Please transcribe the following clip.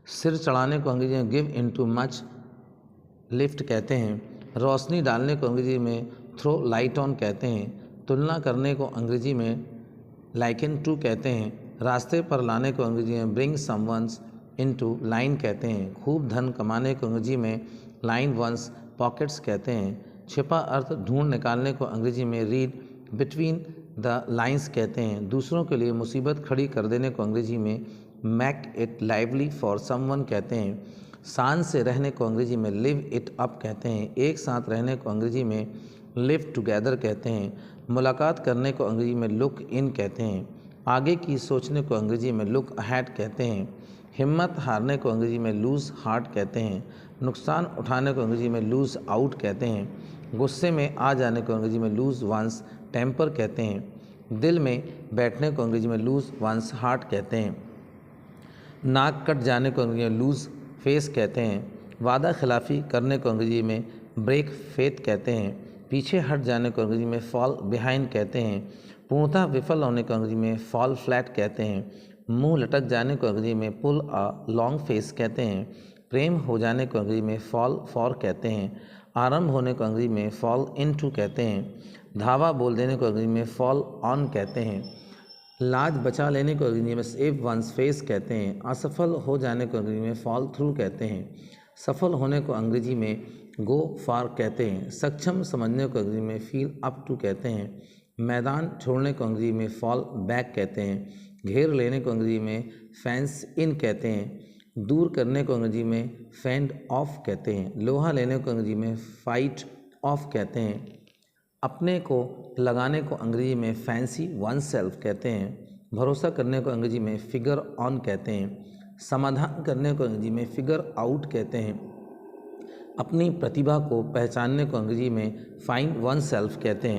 सिर चढ़ाने को अंग्रेजी में गिव इनटू मच लिफ्ट कहते हैं। रोशनी डालने को अंग्रेजी में थ्रो लाइट ऑन कहते हैं। तुलना करने को अंग्रेजी में लाइकन टू कहते हैं। रास्ते पर लाने को अंग्रेजी में ब्रिंग समवंस इनटू लाइन कहते हैं। खूब धन कमाने को अंग्रेजी में लाइन वंस पॉकेट्स कहते हैं। छिपा अर्थ ढूंढ निकालने को अंग्रेजी में रीड बिटवीन द लाइंस कहते हैं। दूसरों के लिए मुसीबत खड़ी कर देने को अंग्रेजी में make it lively for someone कहते हैं। शान से रहने को अंग्रेजी में लिव इट अप कहते हैं। एक साथ रहने को अंग्रेजी में लिव टुगेदर कहते हैं। मुलाकात करने को अंग्रेजी में लुक इन कहते हैं। आगे की सोचने को अंग्रेजी में लुक अहेड कहते हैं। हिम्मत हारने को अंग्रेजी में लूज़ हार्ट कहते हैं। नुकसान उठाने को अंग्रेजी में लूज़ आउट कहते हैं। गुस्से में आ जाने को अंग्रेजी में लूज़ वंस टेम्पर कहते हैं। दिल में बैठने को अंग्रेजी में लूज़ वंस हार्ट कहते हैं। नाक कट जाने को अंग्रेजी में लूज़ फेस कहते हैं। वादा खिलाफ़ी करने को अंग्रेजी में ब्रेक फेथ कहते हैं। पीछे हट जाने को अंग्रेजी में फॉल बिहाइंड कहते हैं। पूर्णतः विफल होने को अंग्रेजी में फॉल फ्लैट कहते हैं। मुंह लटक जाने को अंग्रेजी में पुल अ लॉन्ग फेस कहते हैं। प्रेम हो जाने को अंग्रेजी में फॉल फॉर कहते हैं। आरंभ होने को अंग्रेजी में फॉल इनटू कहते हैं। धावा बोल देने को अंग्रेजी में फॉल ऑन कहते हैं। लाज बचा लेने को अंग्रेजी में सेव वंस फेस कहते हैं। असफल हो जाने को अंग्रेजी में फॉल थ्रू कहते हैं। सफल होने को अंग्रेजी में गो फार कहते हैं। सक्षम समझने को अंग्रेजी में फील अप टू कहते हैं। मैदान छोड़ने को अंग्रेजी में फॉल बैक कहते हैं। घेर लेने को अंग्रेजी में फेंस इन कहते हैं। दूर करने को अंग्रेजी में फेंड ऑफ कहते हैं। लोहा लेने को अंग्रेजी में फाइट ऑफ कहते हैं। अपने को लगाने को अंग्रेजी में फैंसी वन सेल्फ कहते हैं। भरोसा करने को अंग्रेजी में फिगर ऑन कहते हैं। समाधान करने को अंग्रेजी में फिगर आउट कहते हैं। अपनी प्रतिभा को पहचानने को अंग्रेजी में फाइंड वन सेल्फ कहते हैं।